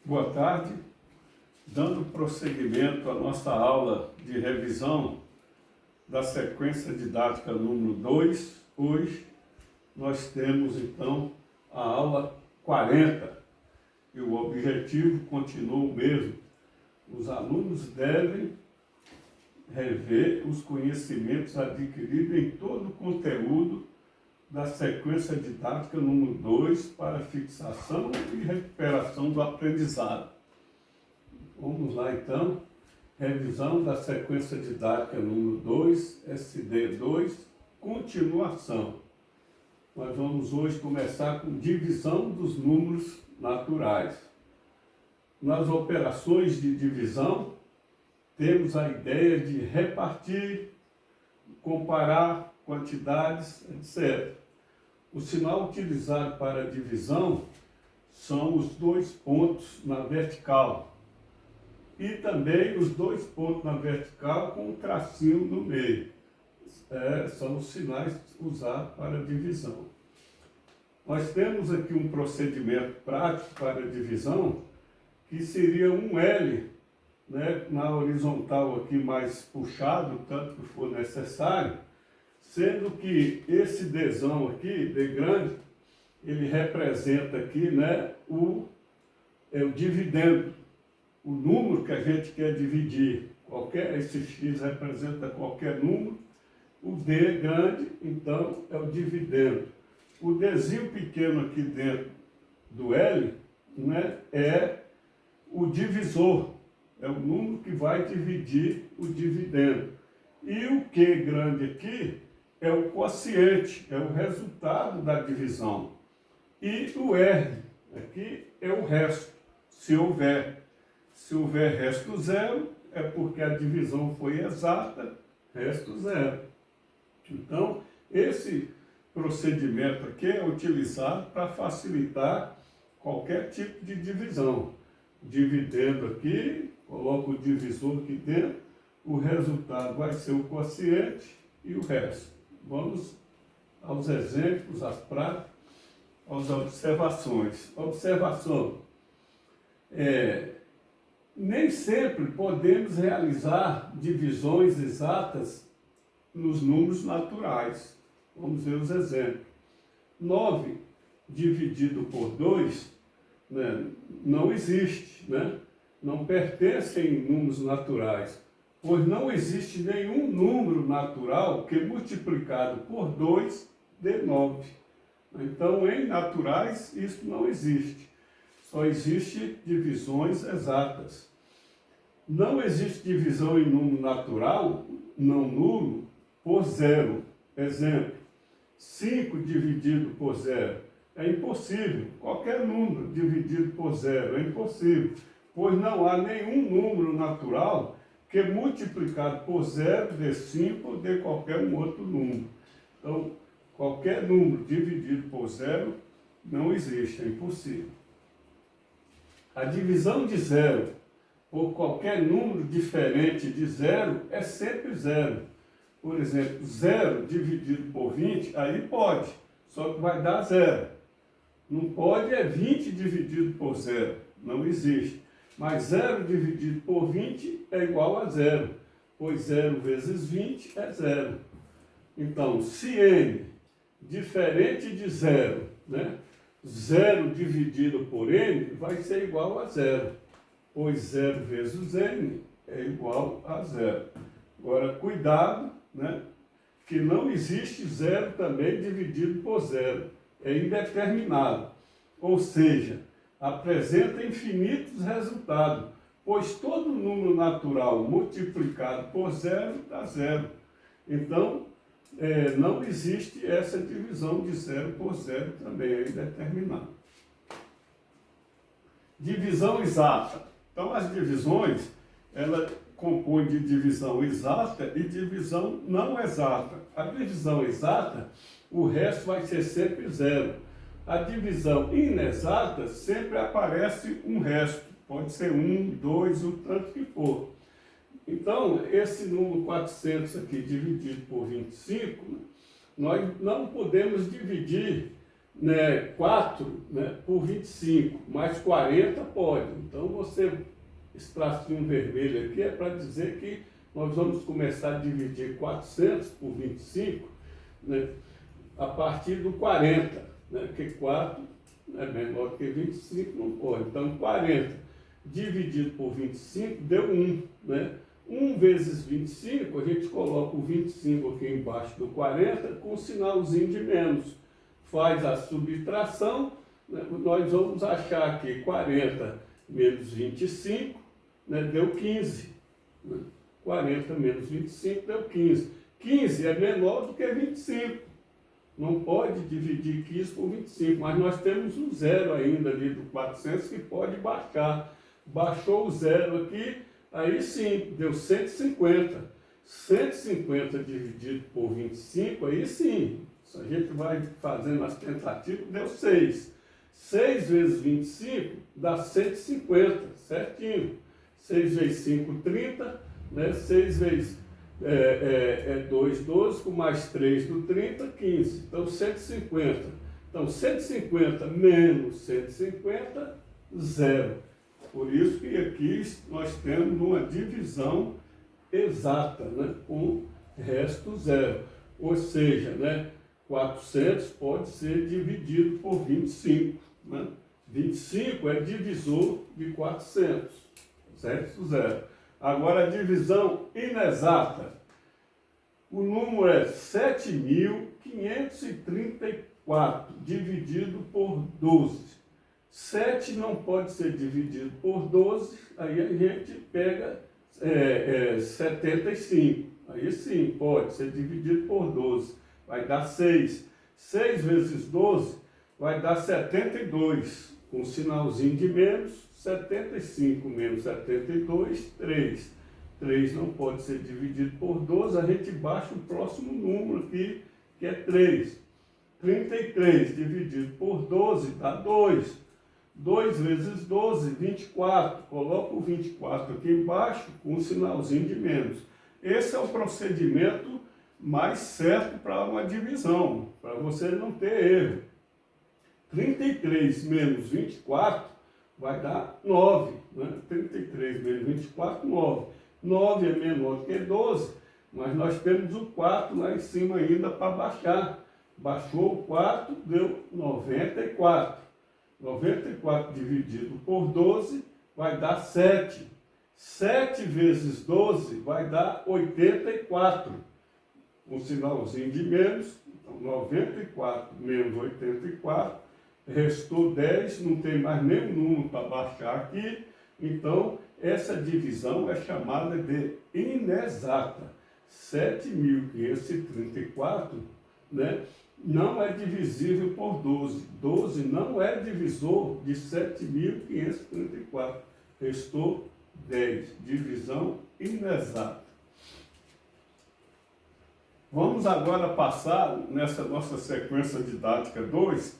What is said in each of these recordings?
Boa tarde. Dando prosseguimento à nossa aula de revisão da sequência didática número 2, hoje nós temos então a aula 40 e o objetivo continua o mesmo. Os alunos devem rever os conhecimentos adquiridos em todo o conteúdo da sequência didática número 2 para fixação e recuperação do aprendizado. Vamos lá então, revisão da sequência didática número 2, SD2, continuação. Nós vamos hoje começar com divisão dos números naturais. Nas operações de divisão, temos a ideia de repartir, comparar quantidades, etc. O sinal utilizado para a divisão são os dois pontos na vertical e também os dois pontos na vertical com um tracinho no meio. São os sinais usados para a divisão. Nós temos aqui um procedimento prático para a divisão que seria um L, né, na horizontal aqui mais puxado, tanto que for necessário, sendo que esse Dzão aqui, D grande, ele representa aqui, né, o dividendo, o número que a gente quer dividir. Esse X representa qualquer número, o D grande, então, é o dividendo. O Dzinho pequeno aqui dentro do L, né, é o divisor, é o número que vai dividir o dividendo. E o Q grande aqui é o quociente, é o resultado da divisão. E o R aqui é o resto, se houver. Se houver resto zero, é porque a divisão foi exata, resto zero. Então, esse procedimento aqui é utilizado para facilitar qualquer tipo de divisão. Dividendo aqui, coloco o divisor aqui dentro, o resultado vai ser o quociente e o resto. Vamos aos exemplos, às práticas, às observações. Observação. Nem sempre podemos realizar divisões exatas nos números naturais. Vamos ver os exemplos. 9 dividido por 2, né, não existe, né? Não pertence em números naturais, pois não existe nenhum número natural que multiplicado por 2 dê 9. Então, em naturais, isso não existe. Só existe divisões exatas. Não existe divisão em número natural, não nulo, por zero. Exemplo, 5 dividido por zero. É impossível. Qualquer número dividido por zero é impossível, pois não há nenhum número natural que multiplicado por zero dê 5 ou dê qualquer um outro número. Então, qualquer número dividido por zero não existe, é impossível. A divisão de zero por qualquer número diferente de zero é sempre zero. Por exemplo, 0 dividido por 20, aí pode, só que vai dar zero. Não pode é 20 dividido por zero, não existe. Mas 0 dividido por 20 é igual a zero, pois 0 vezes 20 é zero. Então, se n diferente de zero, né, 0 dividido por n vai ser igual a zero, pois 0 vezes n é igual a zero. Agora, cuidado, né, que não existe zero também dividido por zero. É indeterminado, ou seja, apresenta infinitos resultados, pois todo número natural multiplicado por zero dá zero. Então, não existe essa divisão de zero por zero também, é indeterminado. Divisão exata. Então, as divisões, ela compõe de divisão exata e divisão não exata. A divisão exata, o resto vai ser sempre zero. A divisão inexata, sempre aparece um resto. Pode ser 1, 2, o tanto que for. Então, esse número 400 aqui dividido por 25, nós não podemos dividir né, 4, né, por 25, mais 40 pode. Então, esse tracinho vermelho aqui é para dizer que nós vamos começar a dividir 400 por 25, né, a partir do 40, né, que 4 é menor que 25, não pode. Então, 40 dividido por 25 deu 1, né? 1 vezes 25, a gente coloca o 25 aqui embaixo do 40 com um sinalzinho de menos. Faz a subtração, né? Nós vamos achar que 40 menos 25, né, deu 15. Né? 40 menos 25 deu 15. 15 é menor do que 25. Não pode dividir 15 por 25, mas nós temos um zero ainda ali do 400 que pode baixar. Baixou o zero aqui, aí sim, deu 150. 150 dividido por 25, aí sim, se a gente vai fazendo as tentativas, deu 6. 6 vezes 25 dá 150, certinho. 6 vezes 5, 30, né? 6 vezes 2, 12, com mais 3 do 30, 15. Então, 150. Então, 150 menos 150, zero. Por isso que aqui nós temos uma divisão exata, né, com resto zero. Ou seja, né, 400 pode ser dividido por 25. Né? 25 é divisor de 400, certo? Zero. Agora a divisão inexata. O número é 7.534 dividido por 12. 7 não pode ser dividido por 12, aí a gente pega 75. Aí sim, pode ser dividido por 12. Vai dar 6. 6 vezes 12 vai dar 72. Com um sinalzinho de menos, 75 menos 72, 3. 3 não pode ser dividido por 12, a gente baixa o próximo número aqui, que é 3. 33 dividido por 12 dá 2. 2 vezes 12, 24. Coloca o 24 aqui embaixo com um sinalzinho de menos. Esse é o procedimento mais certo para uma divisão, para você não ter erro. 33 menos 24 vai dar 9. Né? 33 menos 24, 9. 9 é menor que 12, mas nós temos o 4 lá em cima ainda para baixar. Baixou o 4, deu 94. 94 dividido por 12 vai dar 7. 7 vezes 12 vai dar 84. Um sinalzinho de menos. Então, 94 menos 84. Restou 10. Não tem mais nenhum número para baixar aqui. Então, essa divisão é chamada de inexata. 7.534, né? Não é divisível por 12. 12 não é divisor de 7.534. Restou 10. Divisão inexata. Vamos agora passar, nessa nossa sequência didática 2,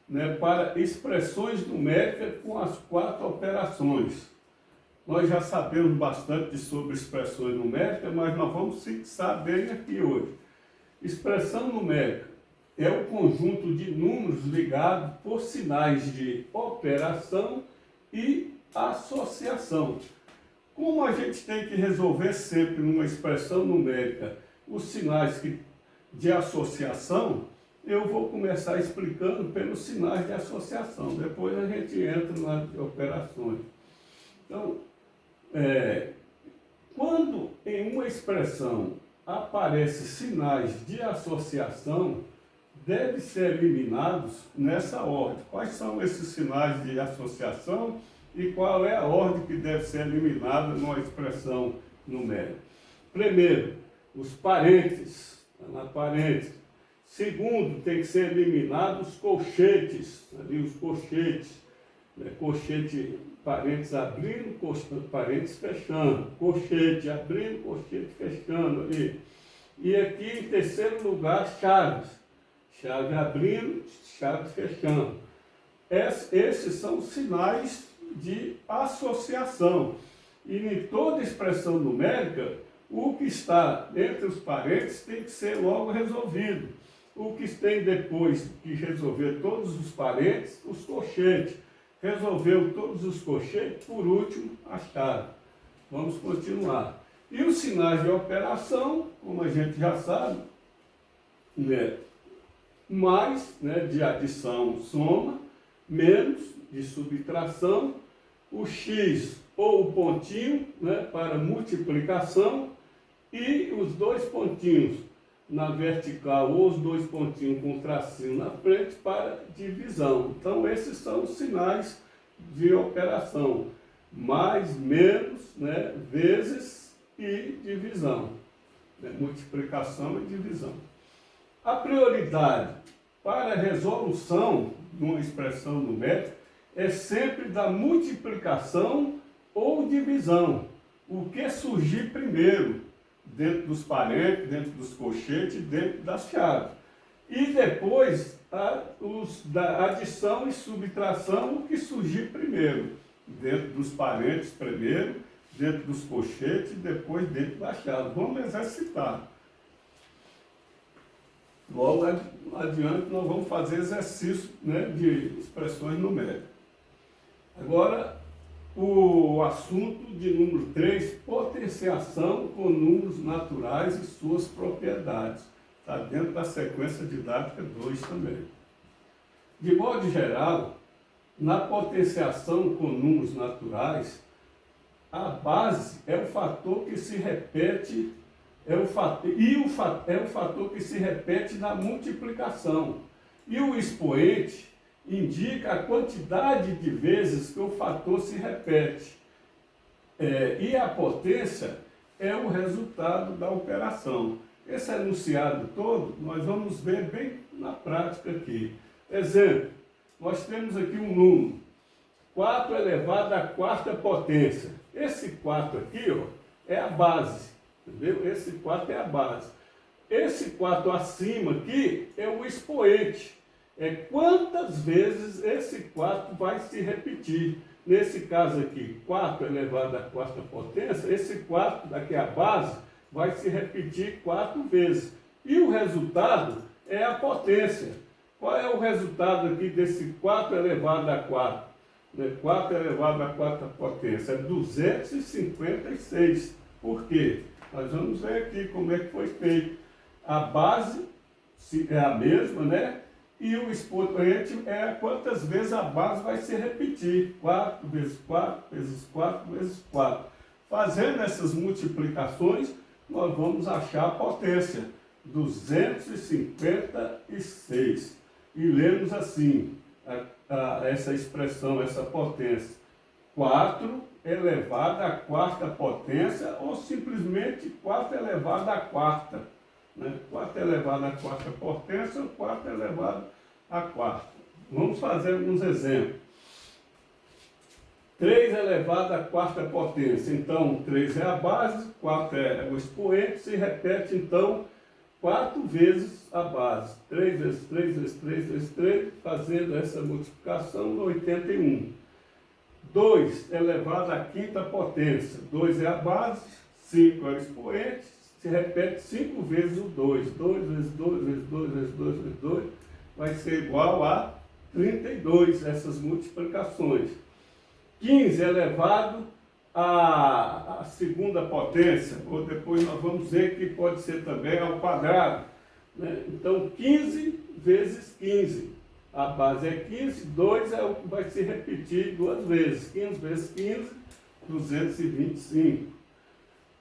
né, para expressões numéricas com as 4 operações. Nós já sabemos bastante sobre expressões numéricas, mas nós vamos fixar bem aqui hoje. Expressão numérica é o conjunto de números ligados por sinais de operação e associação. Como a gente tem que resolver sempre numa expressão numérica os sinais de associação, eu vou começar explicando pelos sinais de associação. Depois a gente entra nas operações. Então, quando em uma expressão aparecem sinais de associação, devem ser eliminados nessa ordem. Quais são esses sinais de associação e qual é a ordem que deve ser eliminada numa expressão numérica? Primeiro, os parênteses. Na parêntese. Segundo, tem que ser eliminados os colchetes. Ali os colchetes. Colchete, parênteses abrindo, parênteses fechando. Colchete abrindo, colchete fechando ali. E aqui, em terceiro lugar, chaves. Chave abrindo, chave fechando. Esses são os sinais de associação. E em toda expressão numérica, o que está entre os parênteses tem que ser logo resolvido. o que tem depois que resolver todos os parênteses, os colchetes. Resolveu todos os colchetes, por último, a chave. Vamos continuar. E os sinais de operação, como a gente já sabe, né? Mais, né, de adição, soma, menos, de subtração, o X ou o pontinho, né, para multiplicação, e os dois pontinhos na vertical ou os dois pontinhos com tracinho na frente para divisão. Então, esses são os sinais de operação. Mais, menos, né, vezes e divisão. Né, multiplicação e divisão. A prioridade para a resolução de uma expressão numérica é sempre da multiplicação ou divisão. O que surgir primeiro, dentro dos parênteses, dentro dos colchetes, dentro das chaves. E depois da adição e subtração, o que surgir primeiro, dentro dos parênteses primeiro, dentro dos colchetes e depois dentro da chave. Vamos exercitar. Logo adiante nós vamos fazer exercício, né, de expressões numéricas. Agora, o assunto de número 3, potenciação com números naturais e suas propriedades. Está dentro da sequência didática 2 também. De modo geral, na potenciação com números naturais, a base é o fator que se repete, é o fator que se repete na multiplicação. E o expoente indica a quantidade de vezes que o fator se repete. E a potência é o resultado da operação. Esse enunciado todo, nós vamos ver bem na prática aqui. Exemplo, nós temos aqui um número, 4 elevado à quarta potência. Esse 4 aqui, ó, é a base, entendeu? Esse 4 é a base. Esse 4 acima aqui é o expoente. É quantas vezes esse 4 vai se repetir. Nesse caso aqui, 4 elevado à quarta potência, esse 4 daqui a base vai se repetir 4 vezes. E o resultado é a potência. Qual é o resultado aqui desse 4 elevado a 4? 4 elevado à quarta potência é 256. Por quê? Nós vamos ver aqui como é que foi feito. A base é a mesma, né? E o expoente é quantas vezes a base vai se repetir. 4 vezes 4, vezes 4, vezes 4. Fazendo essas multiplicações, nós vamos achar a potência. 256. E lemos assim, essa expressão, essa potência. 4 elevado à quarta potência, ou simplesmente 4 elevado à quarta. 4 elevado à quarta potência ou 4 elevado à quarta. Vamos fazer alguns exemplos. 3 elevado à quarta potência. Então, 3 é a base, 4 é o expoente, se repete, então, 4 vezes a base. 3 vezes 3 vezes 3 vezes 3, fazendo essa multiplicação, 81. 2 elevado à quinta potência. 2 é a base, 5 é o expoente, se repete 5 vezes o 2. 2 vezes 2 vezes 2 vezes 2 vezes 2 vai ser igual a 32, essas multiplicações. 15 elevado à segunda potência, ou depois nós vamos ver que pode ser também ao quadrado. Então, 15 vezes 15. A base é 15, 2 é o que vai se repetir 2 vezes. 15 vezes 15, 225.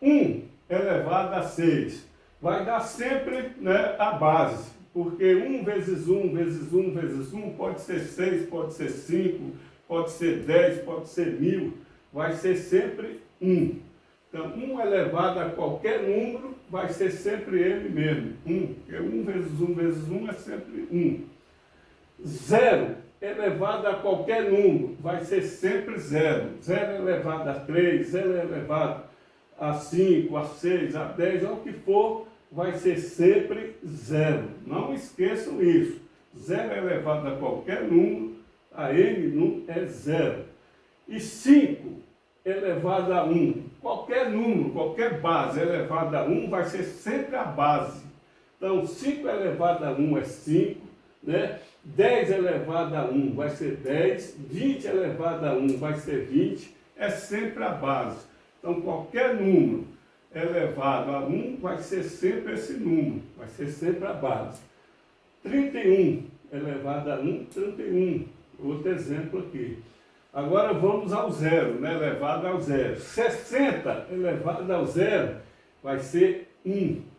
1 elevado a 6. Vai dar sempre, né, a base, porque 1 vezes 1 vezes 1 vezes 1 pode ser 6, pode ser 5, pode ser 10, pode ser 1000, vai ser sempre 1. Então, 1 elevado a qualquer número vai ser sempre ele mesmo, 1, porque 1 vezes 1 vezes 1 é sempre 1. 0 elevado a qualquer número vai ser sempre 0. 0 elevado a 3, 0 elevado a 5, a 6, a 10, ao que for, vai ser sempre 0. Não esqueçam isso. 0 elevado a qualquer número, a n número é 0. E 5 elevado a 1. Qualquer número, qualquer base elevada a 1 vai ser sempre a base. Então, 5 elevado a 1 é 5, né? 10 elevado a 1 vai ser 10, 20 elevado a 1 vai ser 20, é sempre a base. Então, qualquer número elevado a 1 vai ser sempre esse número, vai ser sempre a base. 31 elevado a 1, 31. Outro exemplo aqui. Agora vamos ao zero, né? Elevado ao zero. 60 elevado ao zero vai ser 1.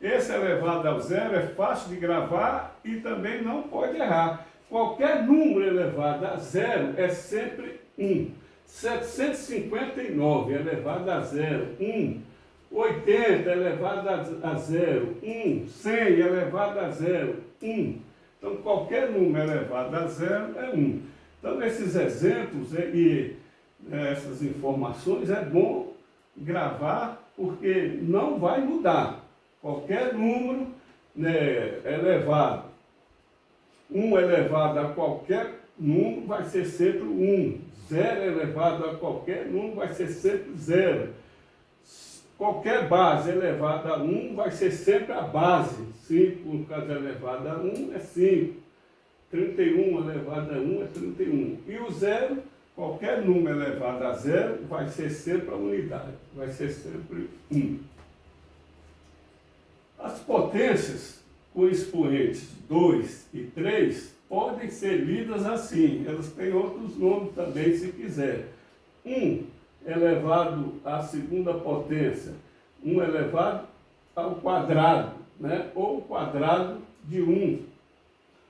Esse elevado ao zero é fácil de gravar e também não pode errar. Qualquer número elevado a zero é sempre 1. 759 elevado a zero, 1. 80 elevado a zero, 1. 100 elevado a zero, 1. Então, qualquer número elevado a zero é 1. Então, esses exemplos e essas informações é bom gravar, porque não vai mudar. Qualquer número, né, elevado, 1 elevado a qualquer número vai ser sempre 1. 0 elevado a qualquer número vai ser sempre 0. Qualquer base elevada a 1 vai ser sempre a base. 5, no caso elevado a 1, é 5. 31 elevado a 1 é 31. E o 0, qualquer número elevado a 0, vai ser sempre a unidade. Vai ser sempre 1. As potências com expoentes 2 e 3 podem ser lidas assim. Elas têm outros nomes também, se quiser. 1 elevado à segunda potência. 1 elevado ao quadrado, né? Ou quadrado de 1.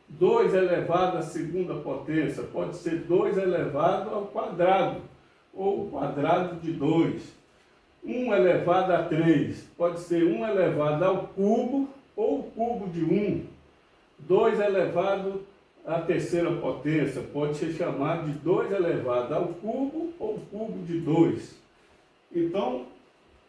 2 elevado à segunda potência. Pode ser 2 elevado ao quadrado. Ou quadrado de 2. 1 elevado a 3, pode ser 1 elevado ao cubo ou cubo de 1. 2 elevado à terceira potência, pode ser chamado de 2 elevado ao cubo ou cubo de 2. Então,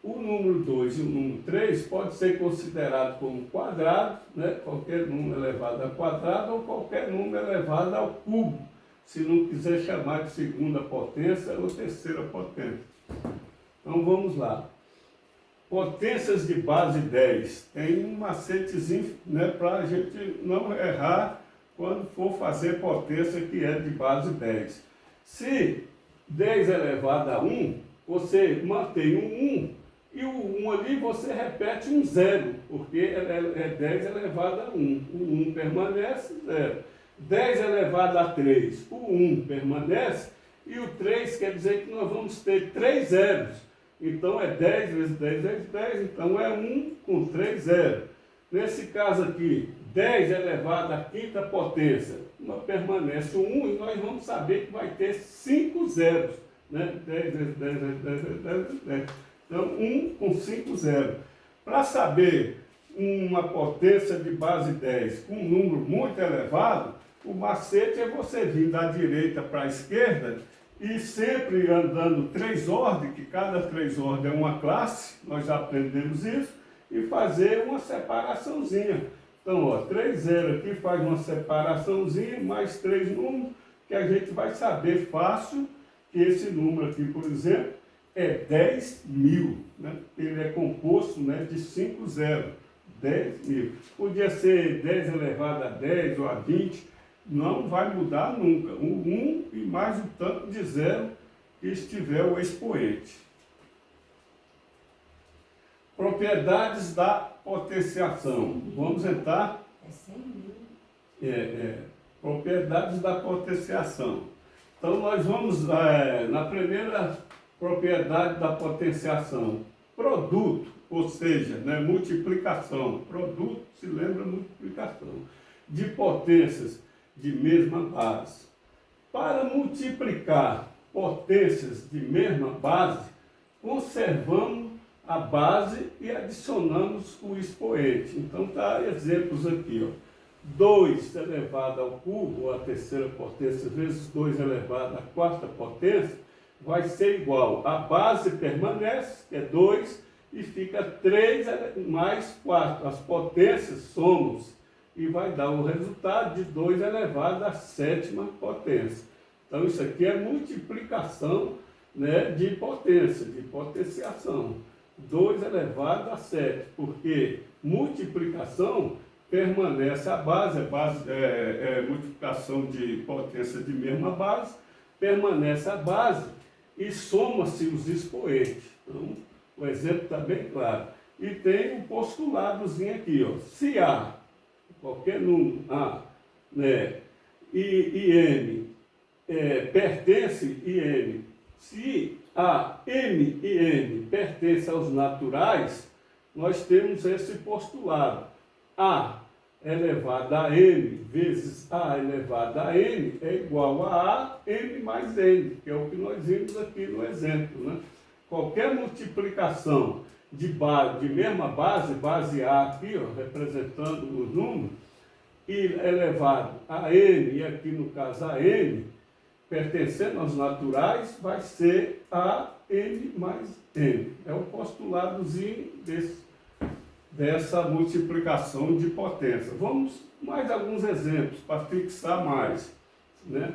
o número 2 e o número 3 pode ser considerado como quadrado, né? Qualquer número elevado ao quadrado ou qualquer número elevado ao cubo, se não quiser chamar de segunda potência ou terceira potência. Então vamos lá. Potências de base 10. Tem um macetezinho, né, para a gente não errar quando for fazer potência que é de base 10. Se 10 elevado a 1, você mantém um 1 e o 1 ali você repete um 0, porque é 10 elevado a 1. O 1 permanece, 0. 10 elevado a 3, o 1 permanece e o 3 quer dizer que nós vamos ter 3 zeros. Então é 10 vezes 10 vezes 10, então é 1 com 3 zeros. Nesse caso aqui, 10 elevado à quinta potência, permanece o 1 e nós vamos saber que vai ter 5 zeros. Né? 10 vezes 10 vezes 10 vezes 10 vezes 10. Então 1 com 5 zeros. Para saber uma potência de base 10 com um número muito elevado, o macete é você vir da direita para a esquerda e sempre andando 3 ordens, que cada 3 ordens é uma classe, nós já aprendemos isso, e fazer uma separaçãozinha. Então, ó, 3 zeros aqui faz uma separaçãozinha, mais 3 números, que a gente vai saber fácil que esse número aqui, por exemplo, é 10.000, né? Ele é composto, né, de 5 zeros, 10.000. Podia ser 10 elevado a 10 ou a 20, não vai mudar nunca. O 1 e mais o tanto de zero que estiver o expoente. Propriedades da potenciação. Vamos entrar. É 100.000. Propriedades da potenciação. Então, nós vamos na primeira propriedade da potenciação. Produto, ou seja, né, multiplicação. Produto, se lembra, multiplicação. De potências de mesma base. Para multiplicar potências de mesma base, conservamos a base e adicionamos o expoente. Então, tá exemplos aqui, ó. 2 elevado ao cubo, ou a terceira potência, vezes 2 elevado à quarta potência, vai ser igual. A base permanece, que é 2, e fica 3 mais 4. As potências somos, e vai dar o resultado de 2 elevado à sétima potência. Então, isso aqui é multiplicação, né, de potência, de potenciação. 2 elevado a 7, porque multiplicação, permanece a base, multiplicação de potência de mesma base, permanece a base e soma-se os expoentes. Então, o exemplo está bem claro. E tem um postuladozinho aqui, ó. Se A, qualquer número A, né, e M pertence e M, se A, M e N pertence aos naturais, nós temos esse postulado. A elevado a M vezes A elevado a N é igual a M mais N, que é o que nós vimos aqui no exemplo, né? Qualquer multiplicação de mesma base A aqui, ó, representando os números, e elevado a N, e aqui no caso a N, pertencendo aos naturais, vai ser A N mais N. É o postuladozinho dessa multiplicação de potência. Vamos mais alguns exemplos para fixar mais, né?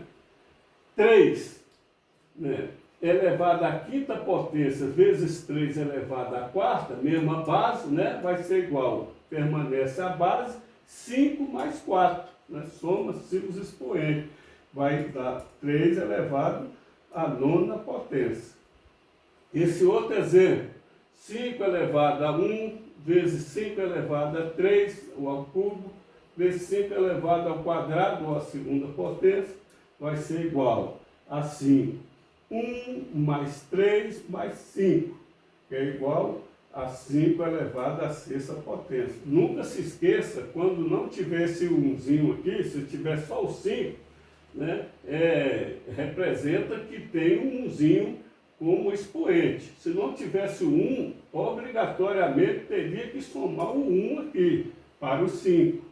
3, né, elevado à quinta potência vezes 3 elevado à quarta, mesma base, né, vai ser igual, permanece a base, 5 mais 4, né, soma-se os expoentes, vai dar 3 elevado à nona potência. Esse outro exemplo, 5 elevado a 1 vezes 5 elevado a 3, ou ao cubo, vezes 5 elevado ao quadrado, ou à segunda potência, vai ser igual a 5. 1 mais 3 mais 5, que é igual a 5 elevado à sexta potência. Nunca se esqueça, quando não tiver esse 1zinho aqui, se tiver só o 5, né, representa que tem um 1zinho como expoente. Se não tivesse o 1, obrigatoriamente teria que somar o 1 aqui, para o 5.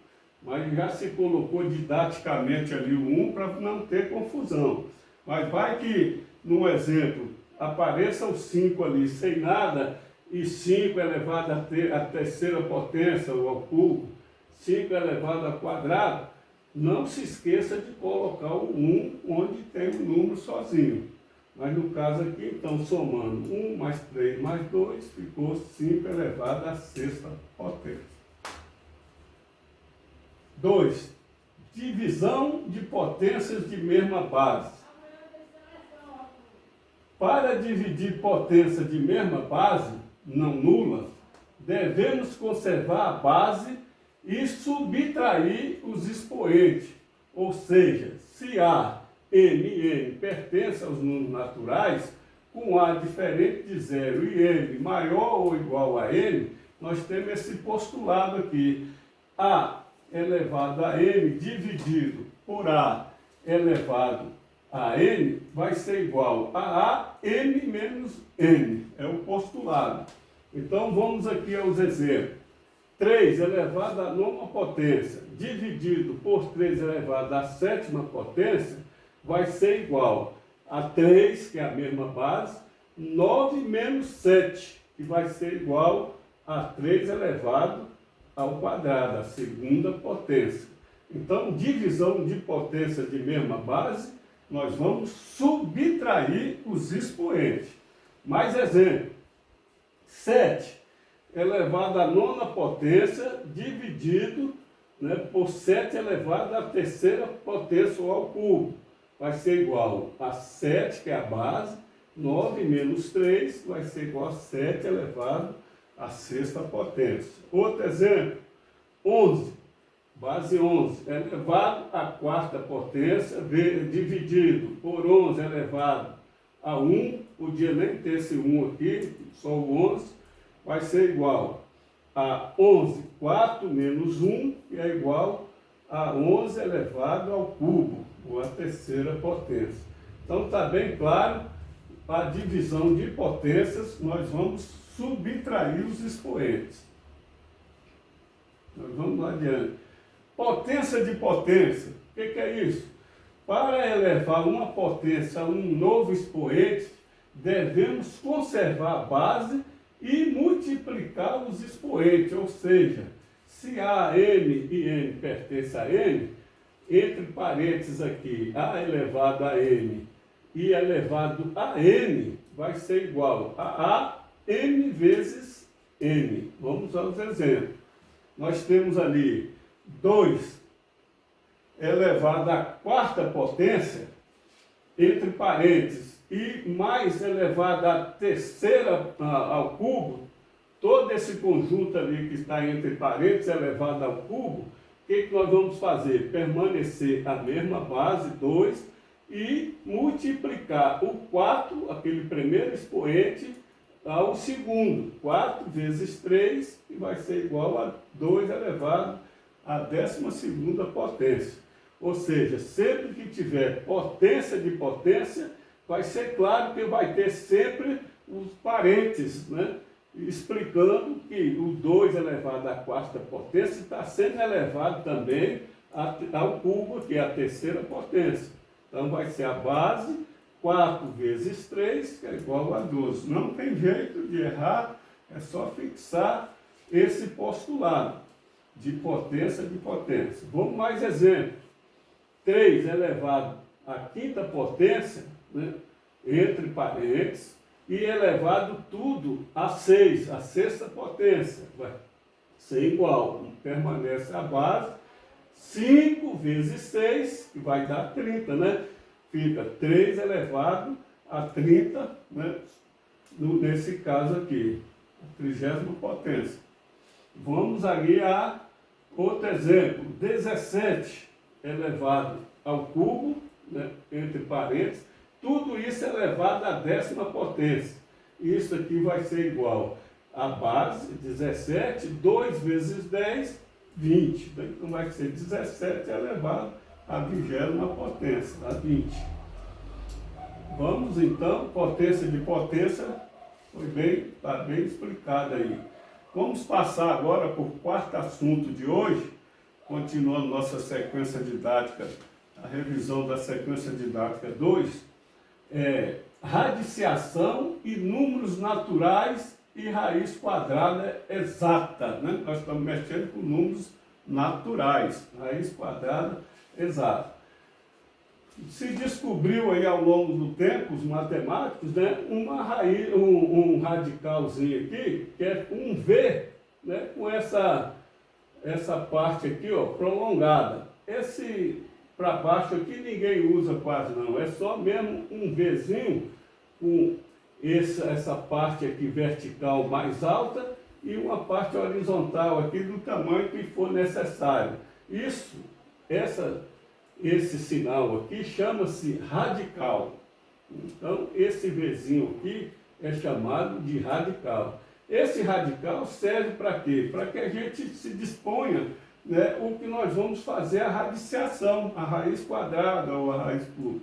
Mas já se colocou didaticamente ali o 1 para não ter confusão. Mas vai que, no exemplo, apareça o 5 ali sem nada, e 5 elevado à terceira potência, ou ao cubo, 5 elevado ao quadrado, não se esqueça de colocar o 1 onde tem o número sozinho. Mas no caso aqui, então, somando 1 mais 3 mais 2, ficou 5 elevado à sexta potência. 2. Divisão de potências de mesma base. Para dividir potência de mesma base, não nula, devemos conservar a base e subtrair os expoentes. Ou seja, se A, M e N pertencem aos números naturais, com A diferente de 0 e M maior ou igual a N, nós temos esse postulado aqui. A elevado a M dividido por A elevado a N vai ser igual a M menos N. É o postulado. Então, vamos aqui aos exemplos. 3 elevado à nona potência dividido por 3 elevado à sétima potência vai ser igual a 3, que é a mesma base, 9 menos 7, que vai ser igual a 3 elevado ao quadrado, a segunda potência. Então, divisão de potência de mesma base, nós vamos subtrair os expoentes. Mais exemplo. 7 elevado à nona potência dividido, né, por 7 elevado à terceira potência ou ao cubo. Vai ser igual a 7, que é a base, 9 menos 3 vai ser igual a 7 elevado à sexta potência. Outro exemplo. 11. Base 11 elevado à quarta potência dividido por 11 elevado a 1, podia nem ter esse 1 aqui, só o 11, vai ser igual a 11, 4 menos 1, que é igual a 11 elevado ao cubo, ou à terceira potência. Então está bem claro, a divisão de potências, nós vamos subtrair os expoentes. Nós vamos lá adiante. Potência de potência, o que é isso? Para elevar uma potência a um novo expoente, devemos conservar a base e multiplicar os expoentes, ou seja, se A, M e N pertencem a N, entre parênteses aqui, A elevado a N e elevado a N vai ser igual a M vezes N. Vamos aos exemplos. nós temos ali 2 elevado à quarta potência, entre parênteses, e mais elevado à terceira ao cubo, todo esse conjunto ali que está entre parênteses elevado ao cubo, o que nós vamos fazer? Permanecer a mesma base, 2, e multiplicar o 4, aquele primeiro expoente, ao segundo. 4 vezes 3, que vai ser igual a 2 elevado à 12ª potência. Ou seja, sempre que tiver potência de potência, vai ser claro que vai ter sempre os parênteses, né? Explicando que o 2 elevado à quarta potência está sendo elevado também ao cubo, que é a terceira potência. Então vai ser a base 4 vezes 3, que é igual a 12. Não tem jeito de errar, é só fixar esse postulado de potência de potência. Vamos mais exemplo. 3 elevado à quinta potência, né, entre parênteses, e elevado tudo a 6, a sexta potência. Vai ser igual, permanece a base, 5 vezes 6, que vai dar 30, né? Fica 3 elevado a 30, né? Nesse caso aqui, a 30ª potência. Vamos ali a outro exemplo, 17 elevado ao cubo, né, entre parênteses, tudo isso elevado à 10ª potência. Isso aqui vai ser igual a base, 17, 2 vezes 10, 20. Então vai ser 17 elevado à 20ª potência, a 20. Vamos então, potência de potência, está bem explicado aí. Vamos passar agora para o quarto assunto de hoje, continuando nossa sequência didática, a revisão da sequência didática 2, radiciação e números naturais e raiz quadrada exata, né? Nós estamos mexendo com números naturais, raiz quadrada exata. Se descobriu aí ao longo do tempo, os matemáticos, né, uma raiz, um radicalzinho aqui, que é um V, né, com essa parte aqui, ó, prolongada. Esse para baixo aqui ninguém usa quase não, é só mesmo um Vzinho com essa parte aqui vertical mais alta e uma parte horizontal aqui do tamanho que for necessário. Esse sinal aqui chama-se radical. Então, esse Vzinho aqui é chamado de radical. Esse radical serve para quê? Para que a gente se disponha, né, o que nós vamos fazer a radiciação, a raiz quadrada ou a raiz cuba.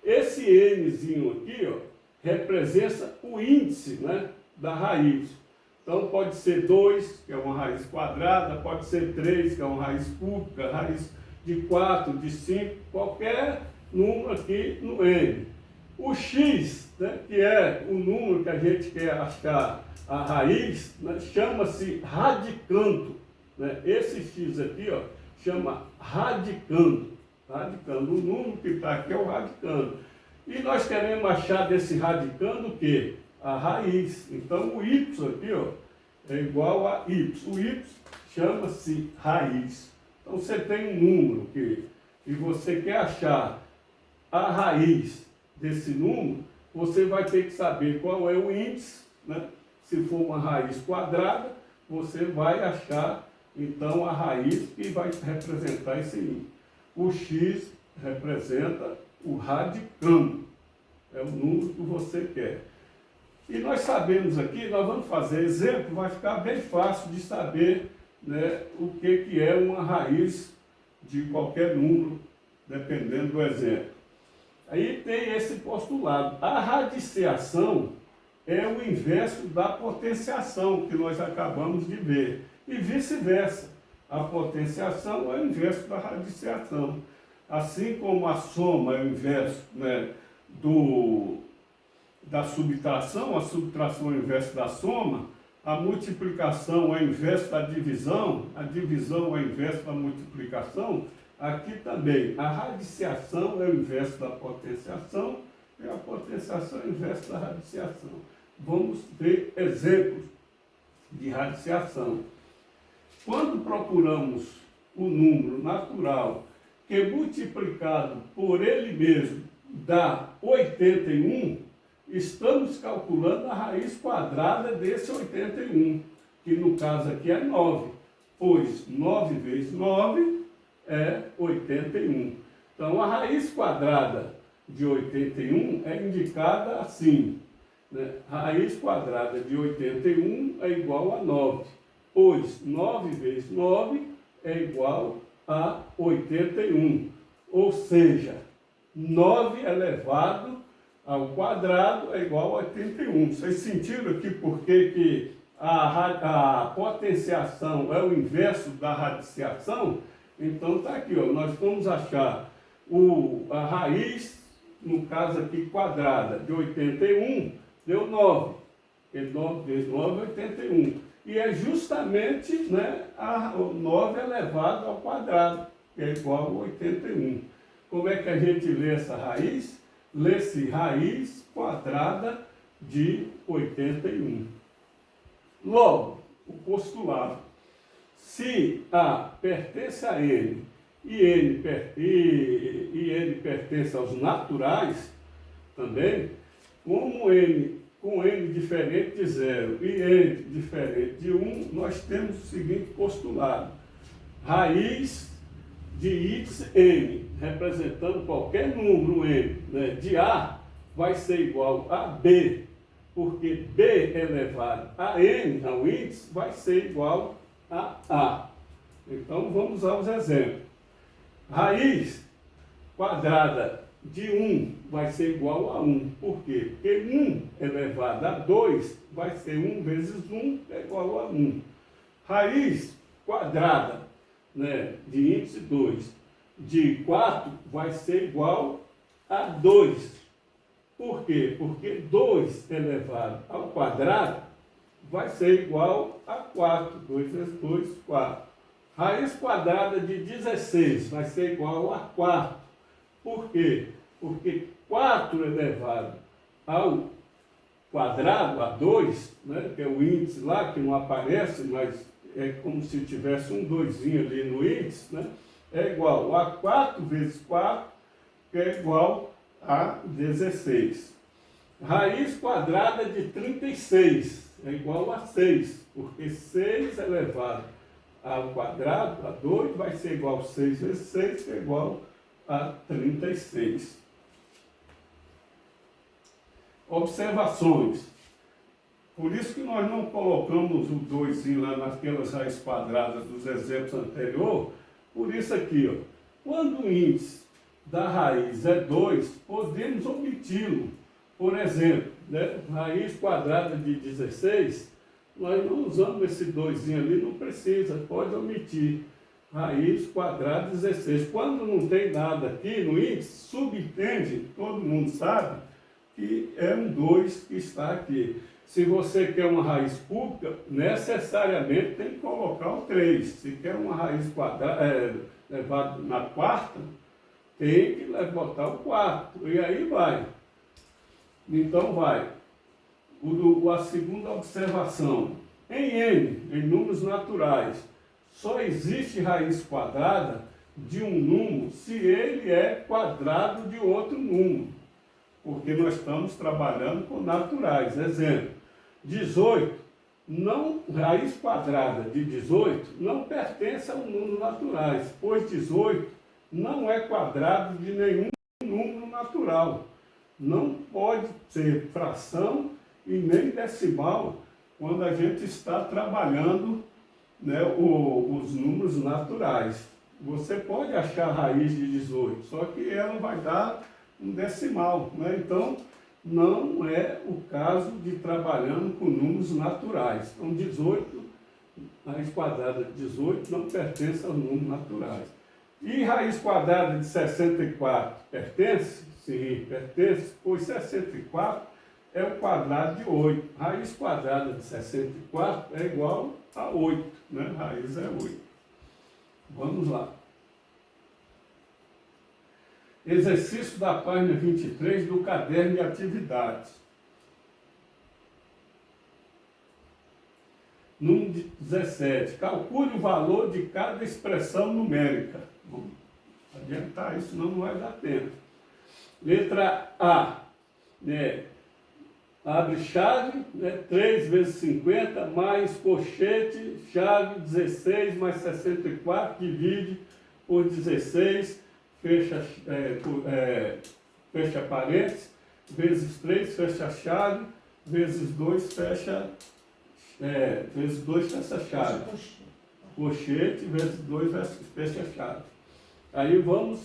Esse Nzinho aqui, ó, representa o índice, né, da raiz. Então pode ser 2, que é uma raiz quadrada, pode ser 3, que é uma raiz cúbica, raiz de 4, de 5, qualquer número aqui no N. O X, né, que é o número que a gente quer achar a raiz, né, chama-se radicando. Né? Esse X aqui, ó, chama radicando. Radicando. O número que está aqui é o radicando. E nós queremos achar desse radicando o quê? A raiz. Então o Y aqui, ó, é igual a Y. O Y chama-se raiz. Então você tem um número aqui e você quer achar a raiz desse número, você vai ter que saber qual é o índice, né? Se for uma raiz quadrada, você vai achar então a raiz que vai representar esse índice. O X representa o radicando, é o número que você quer. E nós sabemos aqui, nós vamos fazer exemplo, vai ficar bem fácil de saber, né, o que é uma raiz de qualquer número, dependendo do exemplo. Aí tem esse postulado. A radiciação é o inverso da potenciação, que nós acabamos de ver. E vice-versa. A potenciação é o inverso da radiciação. Assim como a soma é o inverso, né, da subtração, a subtração é o inverso da soma, a multiplicação é o inverso da divisão, a divisão é o inverso da multiplicação, aqui também a radiciação é o inverso da potenciação e a potenciação é o inverso da radiciação. Vamos ver exemplos de radiciação. quando procuramos o número natural que multiplicado por ele mesmo dá 81, estamos calculando a raiz quadrada desse 81, que no caso aqui é 9, pois 9 vezes 9 é 81. Então, a raiz quadrada de 81 é indicada assim, né? Raiz quadrada de 81 é igual a 9, pois 9 vezes 9 é igual a 81. Ou seja, 9 elevado ao quadrado é igual a 81. Vocês sentiram aqui porque que a potenciação é o inverso da radiciação? Então está aqui, ó, nós vamos achar a raiz, no caso aqui quadrada, de 81, deu 9. Porque 9 vezes 9 é 81. E é justamente, né, o 9 elevado ao quadrado, que é igual a 81. Como é que a gente lê essa raiz? Lê-se raiz quadrada de 81. Logo, o postulado. Se A pertence a N e N pertence aos naturais também, como N com N diferente de 0 e N diferente de 1, nós temos o seguinte postulado. Raiz de x n, representando qualquer número n, né, de A, vai ser igual a B, porque B elevado a n, ao índice, vai ser igual a A. Então, vamos aos exemplos. Raiz quadrada de 1 vai ser igual a 1. Por quê? Porque 1 elevado a 2 vai ser 1 vezes 1 é igual a 1. Raiz quadrada, né, de índice 2 de 4 vai ser igual a 2. Por quê? Porque 2 elevado ao quadrado vai ser igual a 4. 2 vezes 2, 4. Raiz quadrada de 16 vai ser igual a 4. Por quê? Porque 4 elevado ao quadrado, a 2, né, que é o índice lá, que não aparece, mas é como se tivesse um 2 ali no índice, né, é igual a 4 vezes 4, que é igual a 16. Raiz quadrada de 36 é igual a 6, porque 6 elevado ao quadrado, a 2, vai ser igual a 6 vezes 6, que é igual a 36. Observações. Por isso que nós não colocamos o 2 lá naquelas raízes quadradas dos exemplos anteriores. Por isso aqui, ó, quando o índice da raiz é 2, podemos omiti-lo. Por exemplo, né, raiz quadrada de 16, nós não usamos esse 2 ali, não precisa, pode omitir. Raiz quadrada de 16. Quando não tem nada aqui no índice, subentende, todo mundo sabe, que é um 2 que está aqui. Se você quer uma raiz cúbica, necessariamente tem que colocar o 3. Se quer uma raiz quadrada, levado na quarta, tem que botar o 4. E aí vai. Então vai. A segunda observação. Em N, em números naturais, só existe raiz quadrada de um número se ele é quadrado de outro número. Porque nós estamos trabalhando com naturais. Exemplo, 18, raiz quadrada de 18 não pertence a um número naturais, pois 18 não é quadrado de nenhum número natural. Não pode ser fração e nem decimal quando a gente está trabalhando, né, os números naturais. Você pode achar a raiz de 18, só que ela vai dar um decimal, né? Então, não é o caso de trabalhando com números naturais. Então, 18, raiz quadrada de 18 não pertence aos números naturais. E raiz quadrada de 64 pertence? Sim, pertence, pois 64 é o quadrado de 8. Raiz quadrada de 64 é igual a 8, né? Raiz é 8. Vamos lá. Exercício da página 23 do caderno de atividades. Número 17. Calcule o valor de cada expressão numérica. Vamos adiantar isso, senão não vai dar tempo. Letra A. Né? Abre chave, né? 3 vezes 50, mais colchete, chave, 16, mais 64, divide por 16, fecha parênteses, vezes 3, fecha a chave, vezes 2, fecha a chave. Colchete, vezes 2, fecha a chave. Aí vamos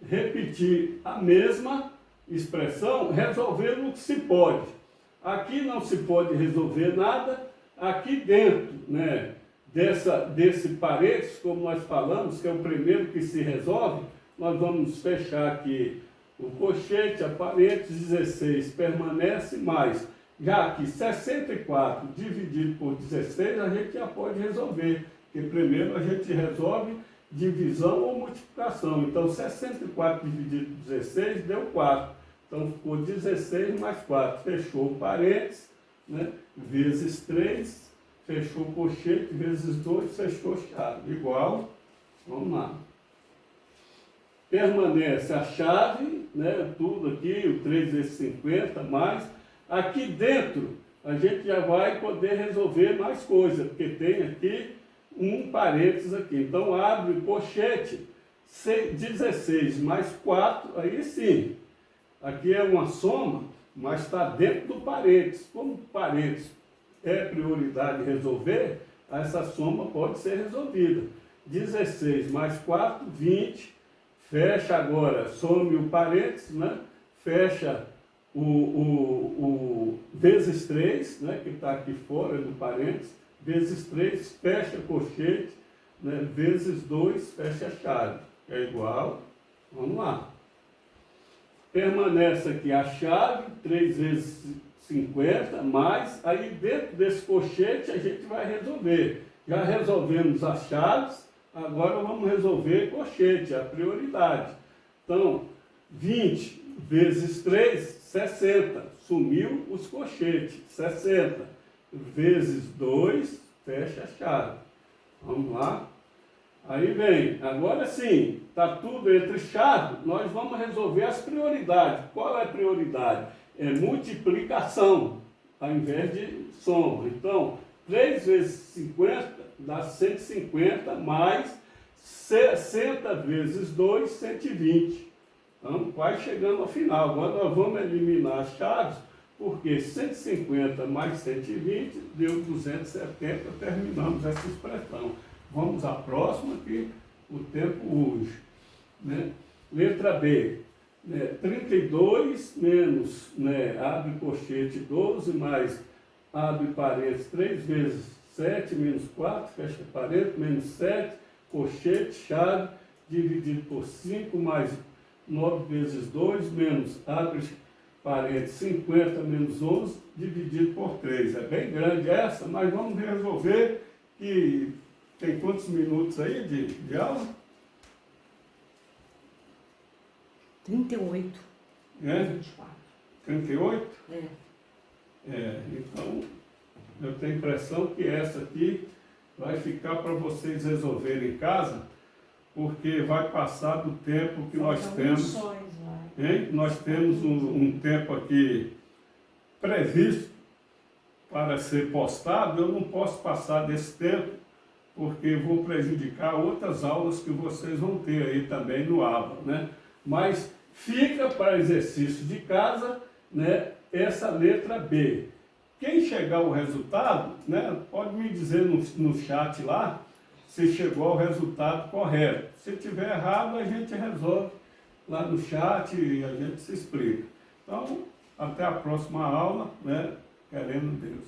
repetir a mesma expressão, resolvendo o que se pode. Aqui não se pode resolver nada, aqui dentro, né, desse parênteses, como nós falamos, que é o primeiro que se resolve, nós vamos fechar aqui o colchete, a parênteses, 16 permanece, mais, já que 64 dividido por 16, a gente já pode resolver, porque primeiro a gente resolve divisão ou multiplicação. Então, 64 dividido por 16 deu 4. Então, ficou 16 mais 4. Fechou o parênteses, né? Vezes 3, fechou o colchete, vezes 2, fechou a chave. Igual, vamos lá. Permanece a chave, né? Tudo aqui, o 3 vezes 50, mais. Aqui dentro, a gente já vai poder resolver mais coisas, porque tem aqui um parênteses aqui. Então, abre o colchete, 16 mais 4, aí sim. Aqui é uma soma, mas está dentro do parênteses. Como o parênteses é prioridade resolver, essa soma pode ser resolvida. 16 mais 4, 20. Fecha agora, some o parênteses, né? Fecha o vezes 3, né? Que está aqui fora do parênteses. Vezes 3, fecha colchete, né? Vezes 2, fecha a chave. É igual, vamos lá. Permanece aqui a chave, 3 vezes 50, mais, aí dentro desse colchete a gente vai resolver. Já resolvemos as chaves, agora vamos resolver colchete, a prioridade. Então, 20 vezes 3, 60. Sumiu os colchetes, 60. Vezes 2, fecha a chave. Vamos lá. Aí vem, agora sim, está tudo entre chave, nós vamos resolver as prioridades. Qual é a prioridade? É multiplicação, ao invés de soma. Então, 3 vezes 50 dá 150, mais 60 vezes 2, 120. Então, vai chegando ao final. Agora nós vamos eliminar as chaves, porque 150 mais 120 deu 270, terminamos essa expressão. Vamos à próxima, que o tempo urge. Né? Letra B. Né? 32 menos, né, abre colchete 12, mais abre parênteses 3 vezes 7, menos 4, fecha parênteses, menos 7, colchete, chave, dividido por 5, mais 9 vezes 2, menos abre parênteses 50 menos 11, dividido por 3. É bem grande essa, mas vamos resolver que... Tem quantos minutos aí de aula? 38. É? 24. 38? É. Então, eu tenho a impressão que essa aqui vai ficar para vocês resolverem em casa, porque vai passar do tempo que nós temos. Nós temos um tempo aqui previsto para ser postado. Eu não posso passar desse tempo, porque vou prejudicar outras aulas que vocês vão ter aí também no ABA, né? Mas fica para exercício de casa, né, essa letra B. Quem chegar ao resultado, né, pode me dizer no chat lá se chegou ao resultado correto. Se tiver errado, a gente resolve lá no chat e a gente se explica. Então, até a próxima aula, né, querendo Deus.